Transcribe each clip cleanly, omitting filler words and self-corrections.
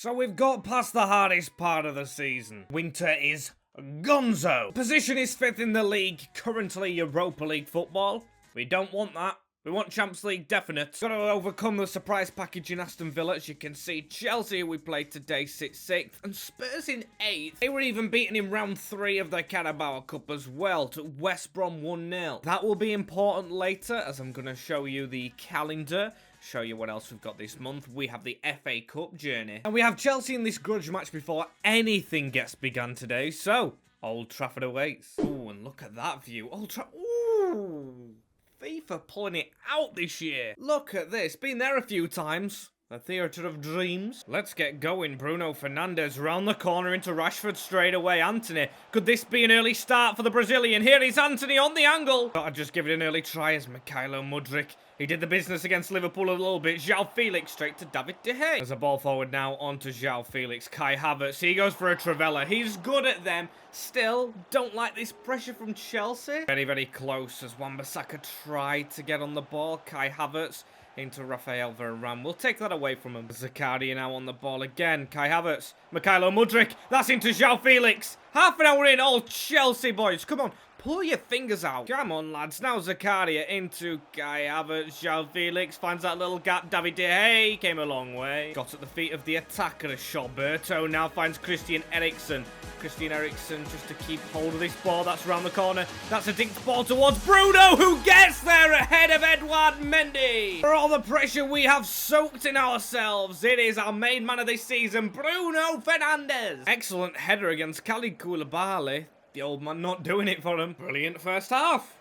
So we've got past the hardest part of the season. Winter is gonzo. Position is 5th in the league, currently Europa League football. We don't want that. We want Champions League definite. Got to overcome the surprise package in Aston Villa. As you can see, Chelsea, who we played today, sit 6th. And Spurs in 8th. They were even beaten in round 3 of the Carabao Cup as well. To West Brom 1-0. That will be important later, as I'm going to show you the calendar. Show you what else we've got this month. We have the FA Cup journey. And we have Chelsea in this grudge match before anything gets begun today. So, Old Trafford awaits. Ooh, and look at that view. Ooh. FIFA pulling it out this year. Look at this. Been there a few times. The theatre of dreams. Let's get going. Bruno Fernandes round the corner into Rashford straight away. Anthony. Could this be an early start for the Brazilian? Here is Anthony on the angle. Gotta just give it an early try as Mykhailo Mudryk. He did the business against Liverpool a little bit. João Felix straight to David De Gea. There's a ball forward now onto João Felix. Kai Havertz. He goes for a Travella. He's good at them. Still, don't like this pressure from Chelsea. Very, very close as Wan-Bissaka tried to get on the ball. Kai Havertz into Rafael Varane. We'll take that away from him. Zakaria now on the ball again. Kai Havertz. Mykhailo Mudryk. That's into João Felix. Half an hour in. All Chelsea boys. Come on. Pull your fingers out. Come on, lads. Now Zakaria into Kai Havertz. João Felix finds that little gap. David De Gea came a long way. Got at the feet of the attacker. Schaberto now finds Christian Eriksen. Christian Eriksen just to keep hold of this ball. That's round the corner. That's a dinked ball towards Bruno, who gets there ahead of Edouard Mendy. For all the pressure we have soaked in ourselves, it is our main man of this season, Bruno Fernandes. Excellent header against Khalid Koulibaly. The old man not doing it for him. Brilliant first half.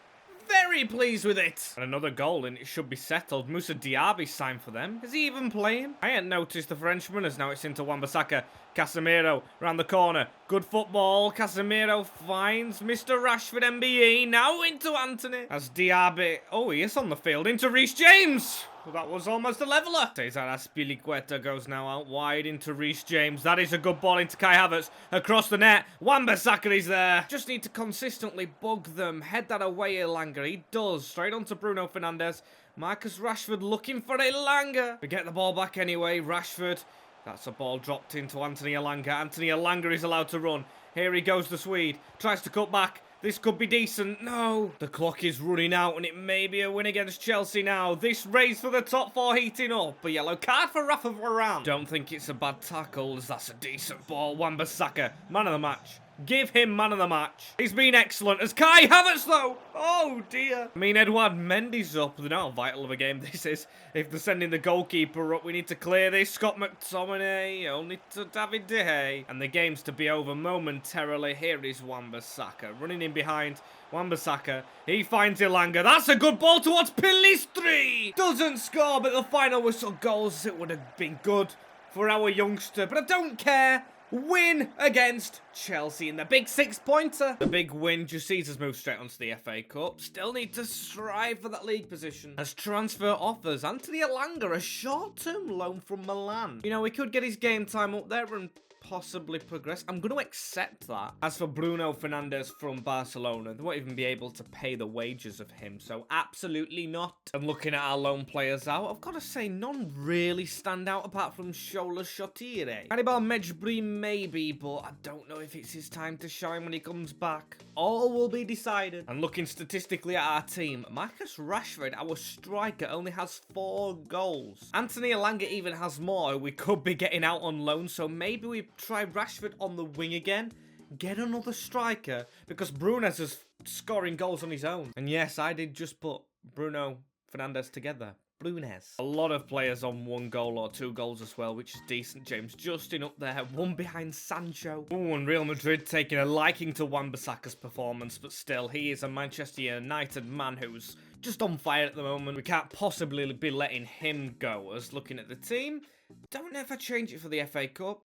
Very pleased with it. And another goal and it should be settled. Moussa Diaby signed for them. Is he even playing? I hadn't noticed the Frenchman as now it's into Wan-Bissaka. Casemiro round the corner. Good football. Casemiro finds Mr. Rashford MBE. Now into Anthony. As Diaby. Oh, he is on the field. Into Reece James. That was almost a leveller. Cesar Azpilicueta goes now out wide into Reece James. That is a good ball into Kai Havertz. Across the net. Wan-Bissaka is there. Just need to consistently bug them. Head that away, Elanga. He does. Straight onto Bruno Fernandes. Marcus Rashford looking for Elanga. We get the ball back anyway. Rashford. That's a ball dropped into Anthony Elanga. Anthony Elanga is allowed to run. Here he goes, the Swede. Tries to cut back. This could be decent. No. The clock is running out and it may be a win against Chelsea now. This race for the top 4 heating up. A yellow card for Rafa Varane. Don't think it's a bad tackle as that's a decent ball. Wan-Bissaka, man of the match. Give him man of the match. He's been excellent. As Kai Havertz though. Oh dear. I mean, Edouard Mendy's up. They know how vital of a game this is. If they're sending the goalkeeper up, we need to clear this. Scott McTominay only to David De Gea. And the game's to be over momentarily. Here is Wan-Bissaka running in behind. Wan-Bissaka. He finds Elanga. That's a good ball towards Pellistri. Doesn't score, but the final whistle goes. It would have been good for our youngster. But I don't care. Win against Chelsea in the big 6-pointer. The big win just sees us move straight onto the FA Cup. Still need to strive for that league position. As transfer offers, Anthony Elanga, a short-term loan from Milan. You know, we could get his game time up there and possibly progress. I'm going to accept that. As for Bruno Fernandes from Barcelona, they won't even be able to pay the wages of him, so absolutely not. And looking at our loan players out, I've got to say none really stand out apart from Shola Shotire. Hannibal Mejbri maybe, but I don't know if it's his time to shine when he comes back. All will be decided. And looking statistically at our team, Marcus Rashford, our striker, only has 4 goals. Anthony Elanga even has more. We could be getting out on loan, so maybe we try Rashford on the wing again. Get another striker, because Bruno's is scoring goals on his own. And yes, I did just put Bruno Fernandes together. Brunes. A lot of players on 1 goal or 2 goals as well, which is decent. James Justin up there, 1 behind Sancho. Ooh, and Real Madrid taking a liking to Wan-Bissaka's performance, but still, he is a Manchester United man who's just on fire at the moment. We can't possibly be letting him go. As looking at the team, don't know if I change it for the FA Cup.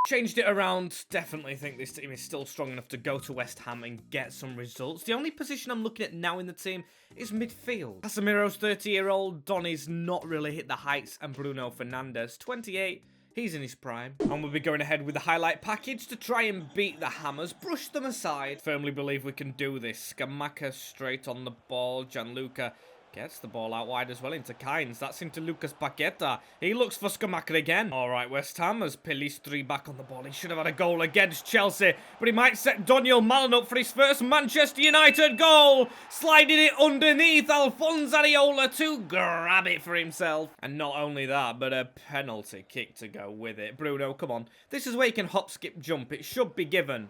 Changed it around. Definitely think this team is still strong enough to go to West Ham and get some results. The only position I'm looking at now in the team is midfield. Casemiro's 30-year-old. Donny's not really hit the heights. And Bruno Fernandes, 28. He's in his prime. And we'll be going ahead with the highlight package to try and beat the Hammers. Brush them aside. Firmly believe we can do this. Scamacca straight on the ball. Gianluca Gets the ball out wide as well into Kynes. That's into Lucas Paqueta. He looks for Schumacher again. All right, West Ham has Pellistri back on the ball. He should have had a goal against Chelsea, but he might set Daniel Malen up for his first Manchester United goal. Sliding it underneath Alphonse Areola to grab it for himself. And not only that, but a penalty kick to go with it. Bruno, come on. This is where you can hop, skip, jump. It should be given.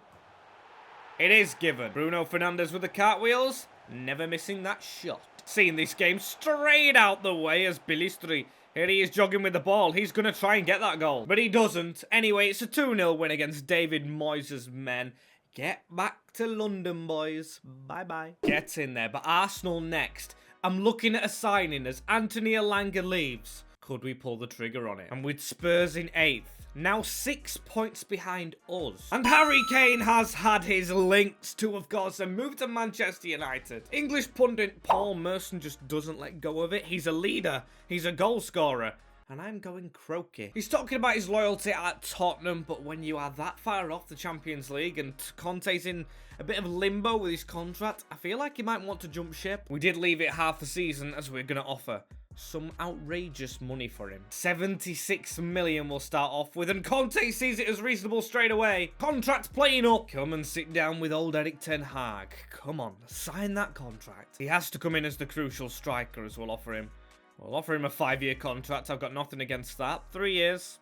It is given. Bruno Fernandes with the cartwheels. Never missing that shot. Seeing this game straight out the way as Pellistri. Here he is jogging with the ball. He's going to try and get that goal. But he doesn't. Anyway, it's a 2-0 win against David Moyes' men. Get back to London, boys. Bye-bye. Get in there. But Arsenal next. I'm looking at a signing as Anthony Elanga leaves. Could we pull the trigger on it? And with Spurs in 8th. Now 6 points behind us. And Harry Kane has had his links to, of course, a move to Manchester United. English pundit Paul Merson just doesn't let go of it. He's a leader. He's a goal scorer. And I'm going croaky. He's talking about his loyalty at Tottenham, but when you are that far off the Champions League and Conte's in a bit of limbo with his contract, I feel like he might want to jump ship. We did leave it half the season as we're going to offer some outrageous money for him. 76 million we'll start off with, and Conte sees it as reasonable straight away. Contract playing up. Come and sit down with old Erik ten Hag. Come on, sign that contract. He has to come in as the crucial striker as we'll offer him. We'll offer him a 5-year contract. I've got nothing against that. 3 years.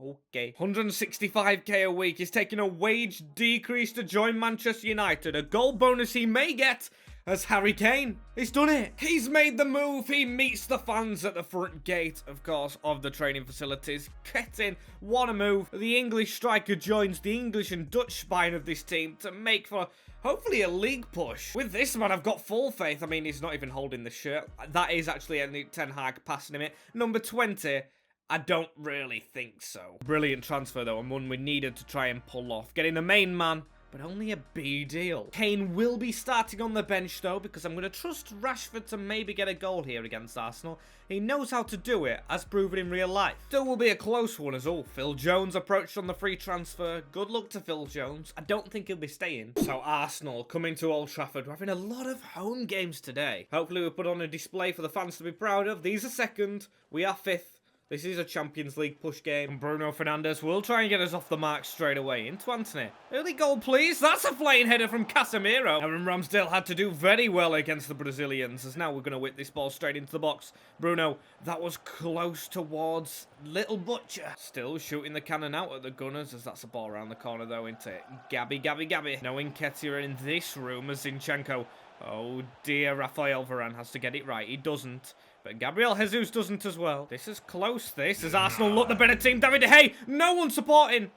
Okay. 165k a week. He's taking a wage decrease to join Manchester United. A goal bonus he may get as Harry Kane. He's done it. He's made the move. He meets the fans at the front gate, of course, of the training facilities. Get in. What a move. The English striker joins the English and Dutch spine of this team to make for hopefully a league push. With this man, I've got full faith. I mean, he's not even holding the shirt. That is actually Ten Hag passing him it. Number 20. I don't really think so. Brilliant transfer, though, and one we needed to try and pull off. Getting the main man, but only a B deal. Kane will be starting on the bench, though, because I'm going to trust Rashford to maybe get a goal here against Arsenal. He knows how to do it, as proven in real life. Still will be a close one as all. Phil Jones approached on the free transfer. Good luck to Phil Jones. I don't think he'll be staying. So Arsenal coming to Old Trafford. We're having a lot of home games today. Hopefully we put on a display for the fans to be proud of. These are second. We are 5th. This is a Champions League push game. And Bruno Fernandes will try and get us off the mark straight away. Into Anthony. Early goal, please. That's a flying header from Casemiro. Aaron Ramsdale had to do very well against the Brazilians, as now we're going to whip this ball straight into the box. Bruno, that was close towards Little Butcher. Still shooting the cannon out at the Gunners, as that's a ball around the corner, though, into it. Gabby. No Nketiah in this room as Zinchenko. Oh dear, Rafael Varane has to get it right. He doesn't. But Gabriel Jesus doesn't as well. This is close, this. As Arsenal look the better team. David De Gea, no one supporting.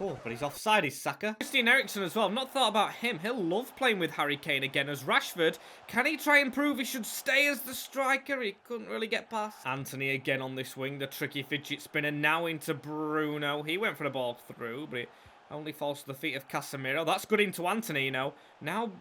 Oh, but he's offside, he's Saka. Christian Eriksen as well. I've not thought about him. He'll love playing with Harry Kane again as Rashford. Can he try and prove he should stay as the striker? He couldn't really get past. Anthony again on this wing. The tricky fidget spinner now into Bruno. He went for the ball through, but it only falls to the feet of Casemiro. That's good into Anthony, you know. Now,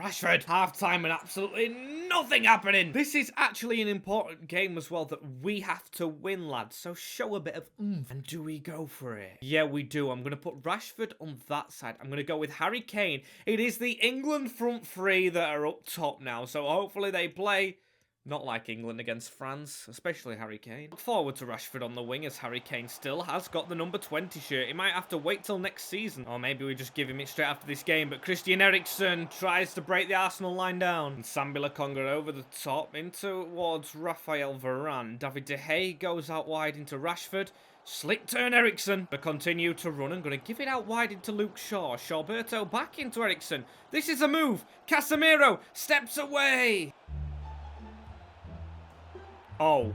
Rashford. Half-time and absolutely nothing happening. This is actually an important game as well that we have to win, lads. So show a bit of oomph. And do we go for it? Yeah, we do. I'm going to put Rashford on that side. I'm going to go with Harry Kane. It is the England front three that are up top now. So hopefully they play not like England against France, especially Harry Kane. Look forward to Rashford on the wing as Harry Kane still has got the number 20 shirt. He might have to wait till next season. Or maybe we just give him it straight after this game. But Christian Eriksen tries to break the Arsenal line down. And Sambi Lokonga over the top in towards Rafael Varane. David De Gea goes out wide into Rashford. Slick turn Eriksen, but continue to run. I'm going to give it out wide into Luke Shaw. Shawberto back into Eriksen. This is a move. Casemiro steps away. Oh.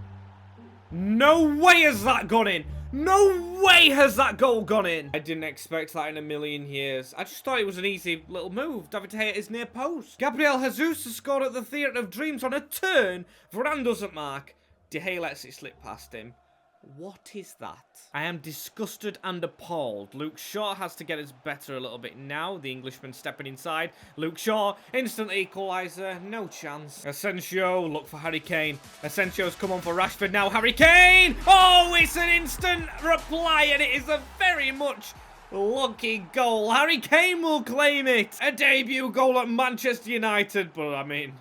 No way has that gone in. No way has that goal gone in. I didn't expect that in a million years. I just thought it was an easy little move. David De Gea is near post. Gabriel Jesus has scored at the Theatre of Dreams on a turn. Varane doesn't mark. De Gea lets it slip past him. What is that? I am disgusted and appalled. Luke Shaw has to get us better a little bit now. The Englishman stepping inside. Luke Shaw, instant equaliser. No chance. Asensio, look for Harry Kane. Asensio's come on for Rashford now. Harry Kane! Oh, it's an instant reply, and it is a very much lucky goal. Harry Kane will claim it. A debut goal at Manchester United, but I mean,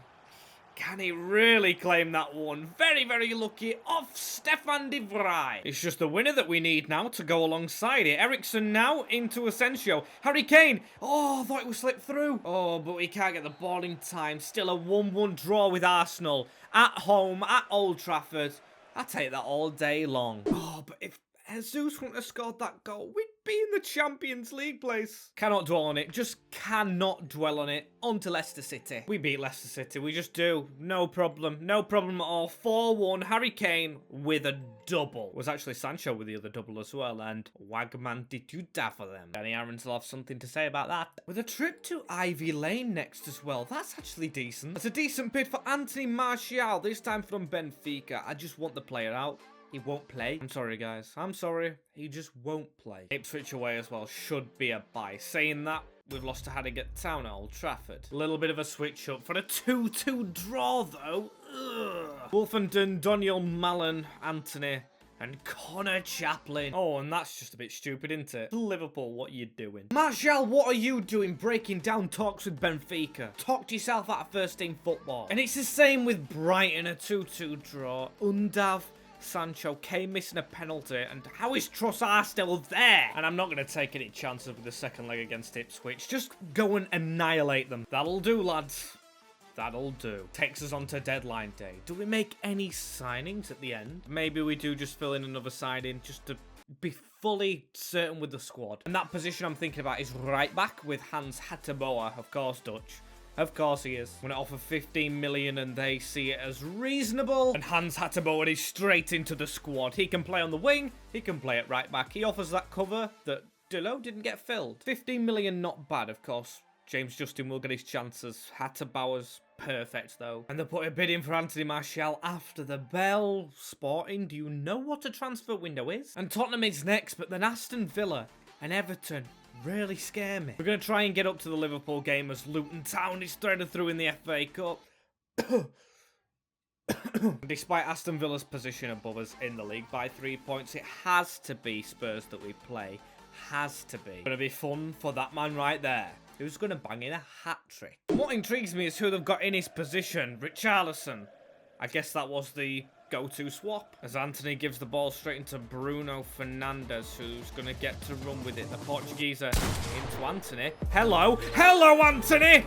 Can he really claim that one? Very, very lucky off Stefan de Vrij. It's just the winner that we need now to go alongside it. Eriksen now into Sancho. Harry Kane. Oh, I thought it would slip through. Oh, but he can't get the ball in time. Still a 1-1 draw with Arsenal. At home, at Old Trafford. I'd take that all day long. Oh, but if Jesus wouldn't have scored that goal, we'd be in the Champions League place. Cannot dwell on it. Just cannot dwell on it. On to Leicester City. We beat Leicester City. We just do. No problem. No problem at all. 4-1. Harry Kane with a double. It was actually Sancho with the other double as well. And Wagman did you da for them. Danny Aarons will have something to say about that. With a trip to Ivy Lane next as well. That's actually decent. It's a decent bid for Anthony Martial. This time from Benfica. I just want the player out. He won't play. I'm sorry, guys. I'm sorry. He just won't play. Ipswich away as well should be a buy. Saying that, we've lost to Harrogate Town at Old Trafford. A little bit of a switch up for a 2-2 draw, though. Ugh. Wolfenden, Daniel Malen, Anthony, and Connor Chaplin. Oh, and that's just a bit stupid, isn't it? Liverpool, what are you doing? Martial, what are you doing breaking down talks with Benfica? Talk yourself out of first-team football. And it's the same with Brighton, a 2-2 draw. Undav, Sancho, Kane missing a penalty, and how is Trossard still there? And I'm not going to take any chances with the second leg against Ipswich. Just go and annihilate them. That'll do, lads. That'll do. Takes us on to deadline day. Do we make any signings at the end? Maybe we do just fill in another side in just to be fully certain with the squad. And that position I'm thinking about is right back with Hans Hatteboer, of course, Dutch. Of course he is. I'm going to offer 15 million and they see it as reasonable. And Hans Hatteboer is straight into the squad. He can play on the wing. He can play at right back. He offers that cover that Dilo didn't get filled. 15 million, not bad, of course. James Justin will get his chances. Hatteboer's perfect, though. And they put a bid in for Anthony Martial after the bell. Sporting, do you know what a transfer window is? And Tottenham is next, but then Aston Villa and Everton really scare me. We're going to try and get up to the Liverpool game as Luton Town is threaded through in the FA Cup. Despite Aston Villa's position above us in the league by 3 points, it has to be Spurs that we play. Has to be. Going to be fun for that man right there, who's going to bang in a hat-trick. What intrigues me is who they've got in his position. Richarlison. I guess that was the go-to swap, as Anthony gives the ball straight into Bruno Fernandes, who's going to get to run with it. The Portuguese are into Anthony. Hello. Hello, Anthony.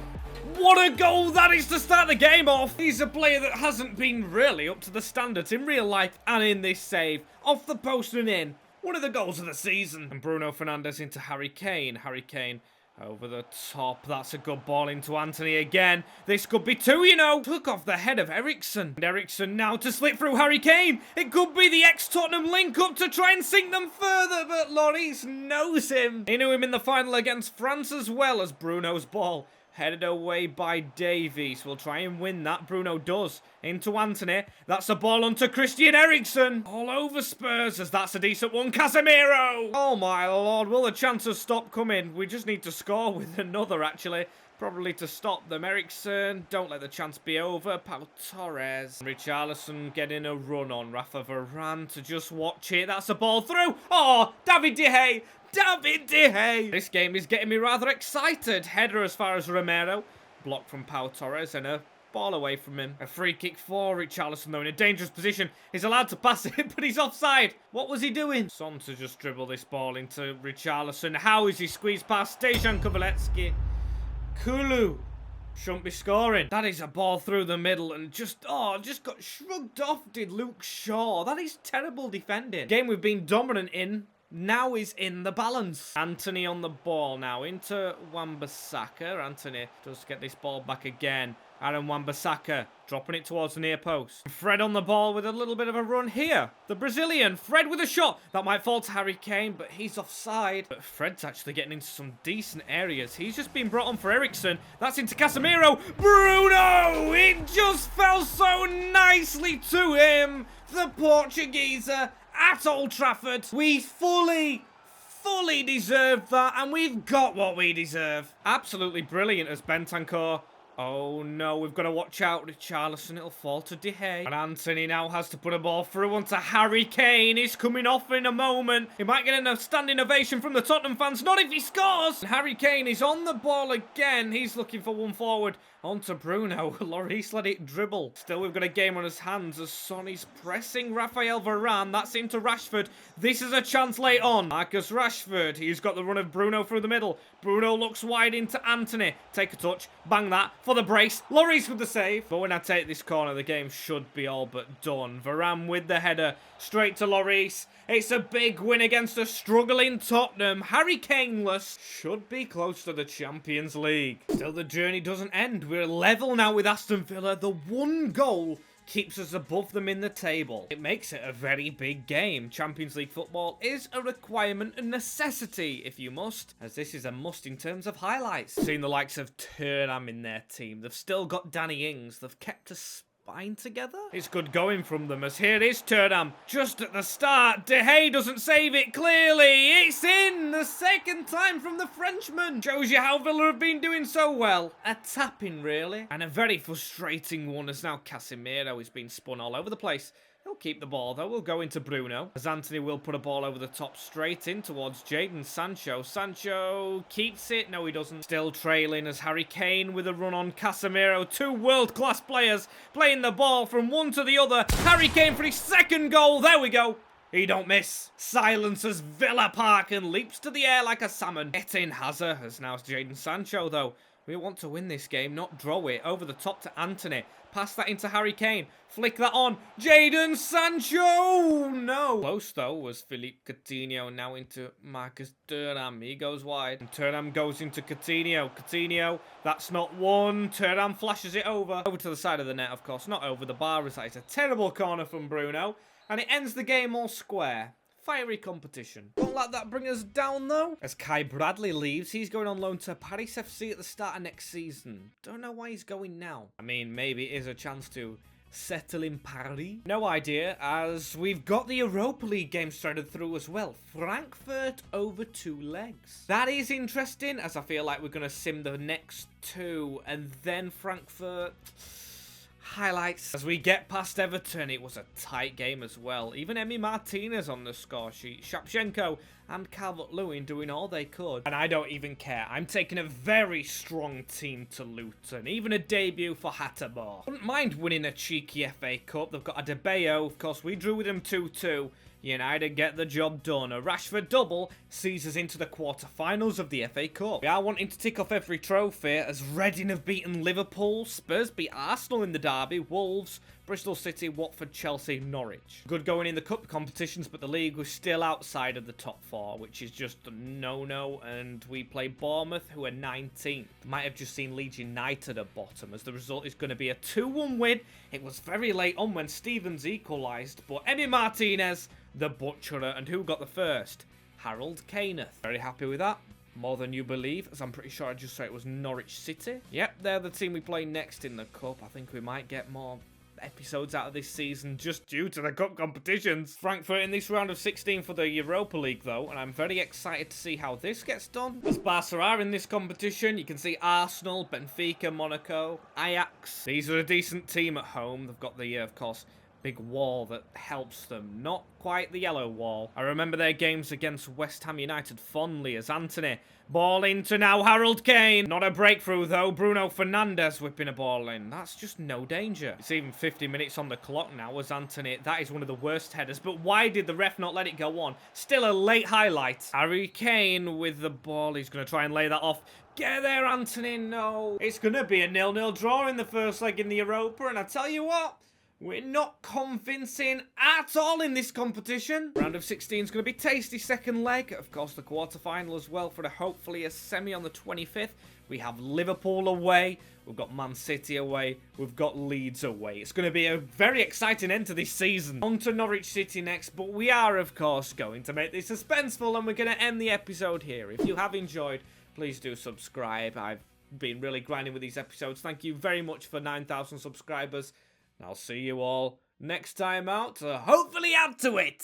What a goal that is to start the game off. He's a player that hasn't been really up to the standards in real life and in this save. Off the post and in. One of the goals of the season. And Bruno Fernandes into Harry Kane. Harry Kane over the top. That's a good ball into Anthony again. This could be two, you know. Took off the head of Eriksen. And Eriksen now to slip through Harry Kane. It could be the ex-Tottenham link-up to try and sink them further, but Lloris knows him. He knew him in the final against France as well as Bruno's ball. Headed away by Davies. We'll try and win that. Bruno does. Into Anthony. That's a ball onto Christian Eriksen. All over Spurs as that's a decent one. Casemiro. Oh my lord. Will the chances stop coming? We just need to score with another actually. Probably to stop them. Eriksen. Don't let the chance be over. Pau Torres. Richarlison getting a run on Rafa Varane to just watch it. That's a ball through. Oh, David De Gea. David De Gea. This game is getting me rather excited. Header as far as Romero. Blocked from Pau Torres and a ball away from him. A free kick for Richarlison though in a dangerous position. He's allowed to pass it, but he's offside. What was he doing? Son to just dribble this ball into Richarlison. How is he squeezed past Dejan Kovalevsky? Kulu shouldn't be scoring. That is a ball through the middle and just got shrugged off, did Luke Shaw. That is terrible defending. Game we've been dominant in now is in the balance. Anthony on the ball now into Wan-Bissaka. Anthony does get this ball back again. Aaron Wan-Bissaka dropping it towards the near post. Fred on the ball with a little bit of a run here. The Brazilian, Fred with a shot. That might fall to Harry Kane, but he's offside. But Fred's actually getting into some decent areas. He's just been brought on for Eriksen. That's into Casemiro. Bruno! It just fell so nicely to him. The Portuguese at Old Trafford. We fully deserve that, and we've got what we deserve. Absolutely brilliant as Bentancur. Oh no, we've got to watch out. Richarlison, it'll fall to De Gea. And Anthony now has to put a ball through onto Harry Kane. He's coming off in a moment. He might get a standing ovation from the Tottenham fans. Not if he scores. And Harry Kane is on the ball again. He's looking for one forward. On to Bruno. Lloris let it dribble. Still, we've got a game on his hands as Sony's pressing Rafael Varane. That's into Rashford. This is a chance late on. Marcus Rashford. He's got the run of Bruno through the middle. Bruno looks wide into Anthony. Take a touch. Bang that for the brace. Lloris with the save. But when I take this corner, the game should be all but done. Varane with the header. Straight to Lloris. It's a big win against a struggling Tottenham. Harry Kane-less should be close to the Champions League. Still, the journey doesn't end. We're level now with Aston Villa. The one goal keeps us above them in the table. It makes it a very big game. Champions League football is a requirement, a necessity, if you must, as this is a must in terms of highlights. Seeing the likes of Tottenham in their team. They've still got Danny Ings. They've kept a spine together. It's good going from them, as here is Tottenham. Just at the start, De Gea doesn't save it clearly. It's in the second time from the Frenchman. Shows you how Villa have been doing so well. A tapping, really. And a very frustrating one as now Casemiro has been spun all over the place. He'll keep the ball, though. We'll go into Bruno, as Anthony will put a ball over the top straight in towards Jadon Sancho. Sancho keeps it. No, he doesn't. Still trailing as Harry Kane with a run on Casemiro. Two world-class players playing the ball from one to the other. Harry Kane for his second goal. There we go. He don't miss. Silences Villa Park and leaps to the air like a salmon. Get in Hazard, as now it's Jadon Sancho, though. We want to win this game, not draw it. Over the top to Anthony. Pass that into Harry Kane. Flick that on. Jadon Sancho! No. Close, though, was Philippe Coutinho. Now into Marcus Thuram. He goes wide. And Thuram goes into Coutinho. Coutinho, that's not one. Thuram flashes it over. Over to the side of the net, of course. Not over the bar, as that is a terrible corner from Bruno. And it ends the game all square. Fiery competition. Won't let that bring us down, though. As Kai Bradley leaves, he's going on loan to Paris FC at the start of next season. Don't know why he's going now. I mean, maybe it is a chance to settle in Paris. No idea, as we've got the Europa League game started through as well. Frankfurt over 2 legs. That is interesting, as I feel like we're going to sim the next 2, and then Frankfurt. Highlights. As we get past Everton, it was a tight game as well. Even Emi Martinez on the score sheet. Shapchenko and Calvert-Lewin doing all they could. And I don't even care. I'm taking a very strong team to Luton. Even a debut for Hattermore. Wouldn't mind winning a cheeky FA Cup. They've got a Adebayo. Of course, we drew with them 2-2. United get the job done. A Rashford double sees us into the quarter-finals of the FA Cup. We are wanting to tick off every trophy, as Reading have beaten Liverpool, Spurs beat Arsenal in the derby, Wolves, Bristol City, Watford, Chelsea, Norwich. Good going in the cup competitions, but the league was still outside of the top 4, which is just a no-no, and we play Bournemouth, who are 19th. Might have just seen Leeds United at bottom, as the result is going to be a 2-1 win. It was very late on when Stevens equalised, but Emi Martinez, the butcherer, and who got the first? Harold Kaneth. Very happy with that. More than you believe, as I'm pretty sure I just said it was Norwich City. Yep, they're the team we play next in the cup. I think we might get more episodes out of this season just due to the cup competitions. Frankfurt in this round of 16 for the Europa League, though, and I'm very excited to see how this gets done. As Barca are in this competition, you can see Arsenal, Benfica, Monaco, Ajax. These are a decent team at home. They've got the, of course, big wall that helps them. Not quite the yellow wall. I remember their games against West Ham United fondly, as Anthony ball into now Harold Kane. Not a breakthrough, though. Bruno Fernandes whipping a ball in. That's just no danger. It's even 50 minutes on the clock now, as Anthony. That is one of the worst headers, but why did the ref not let it go on? Still a late highlight. Harry Kane with the ball. He's going to try and lay that off. Get there, Anthony. No. It's going to be a 0-0 draw in the first leg in the Europa, and I tell you what, we're not convincing at all in this competition. Round of 16 is going to be tasty second leg. Of course, the quarterfinal as well for hopefully a semi on the 25th. We have Liverpool away. We've got Man City away. We've got Leeds away. It's going to be a very exciting end to this season. On to Norwich City next, but we are, of course, going to make this suspenseful, and we're going to end the episode here. If you have enjoyed, please do subscribe. I've been really grinding with these episodes. Thank you very much for 9,000 subscribers. I'll see you all next time out to hopefully add to it.